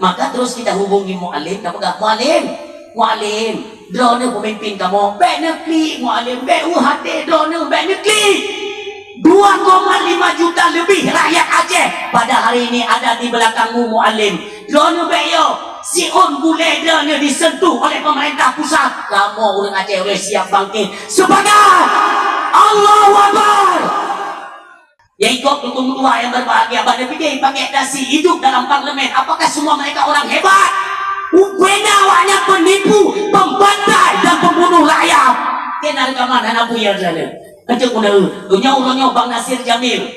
Maka terus kita hubungi mu'alim, kapag mu'alim, drone pemimpin kamu, be negeri, mu'alim, be UHT, drone, be negeri. 2,5 juta lebih rakyat Aceh pada hari ini ada di belakangmu mu'alim. Drone beyo, siun bule drone disentuh oleh pemerintah pusat. Kamu orang Aceh oleh siap bangkit sebagai Allahu Akbar. Ya ikut dukung tua yang berbahagia pada fikir pakai dasi hidup dalam parlemen. Apakah semua mereka orang hebat? Upena awaknya penipu, pembantai dan pembunuh rakyat. Kena rekaman anak buyar sana. Kecil kuda unyau Bang Nasir Jamil.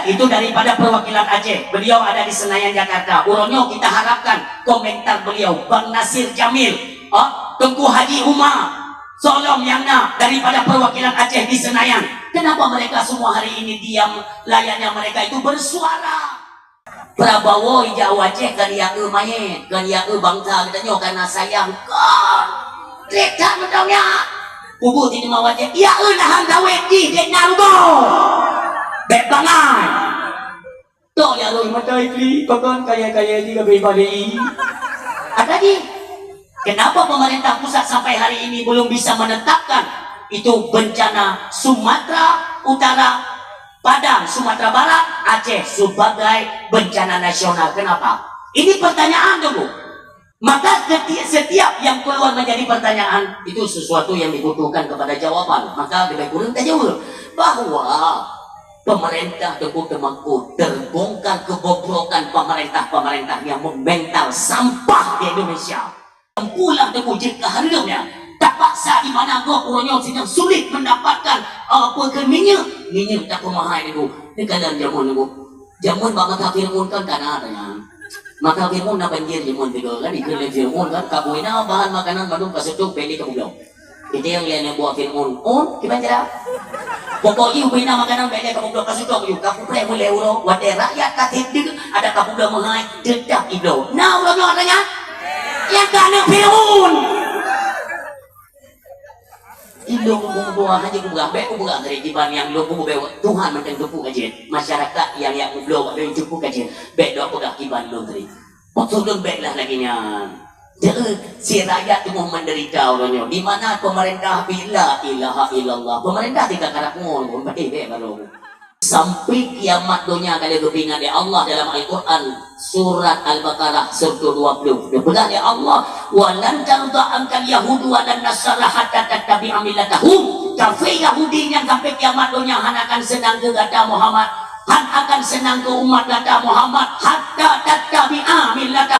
Itu daripada perwakilan Aceh. Beliau ada di Senayan Jakarta. Uronyo kita harapkan komentar beliau. Bang Nasir Jamil, Tengku Haji Umar Solom Yangna daripada perwakilan Aceh di Senayan. Kenapa mereka semua hari ini diam? Layaknya mereka itu bersuara. Prabowo hijau Aceh kalian mayet, kalian bangsa katanya karena sayang kan. Reka betulnya. Kubu di mau Aceh. Ya nahan dawet di Naruto. Bek bangai. Tuh ya lu mata ikli, bahkan kaya-kaya juga bebali. Ada di. Kenapa pemerintah pusat sampai hari ini belum bisa menetapkan itu bencana Sumatera Utara, Padang, Sumatera Barat, Aceh sebagai bencana nasional? Kenapa? Ini pertanyaan dulu. Maka setiap yang keluar menjadi pertanyaan itu sesuatu yang dibutuhkan kepada jawaban. Maka lebih kurang kita jawab bahwa pemerintah Teguh-Temanggung terbongkar kebobrokan pemerintah yang memental sampah di Indonesia. Pulang Teguh jika harinya tak paksa di mana gua puronyo sedang sulit mendapatkan minyak tak pemahal itu. Ini kadang jamun itu. Jamun banget Firmun kan karena adanya. Maka Firmun na banjir jamun juga kan ikut Firmun kan kabuina bahan makanan badung kasutuk beli kabulau. Itu yang lihat buat Firmun. Gimana cara? Pokoknya ubina makanan beli kabulau kasutuk yuk kapupre mulai ulo wadah rakyat katip ada kabulau mengai dedak iblo. Nah ulo adanya yang kena Firmun. Indo buah aja buah be buah dari jiban yang lo buah Tuhan macam tepuk aja masyarakat yang lo be tepuk aja be do buah jiban lo dari maksudun be lah lagi nya si rakyat itu mau menderita orangnya di mana pemerintah bila ilaha illallah pemerintah tidak karakmu pakai be baru sampai kiamat dunia kali kepingan ya Allah dalam Al-Quran surat Al-Baqarah surat 20 benar ya Allah walan tarda angkal yahudu walan nasara hatta tattabi'a millatahum kafir Yahudi yang sampai kiamat dunia han akan senang ke kata Muhammad han akan senang ke umat kata Muhammad hatta tattabi'a millatahum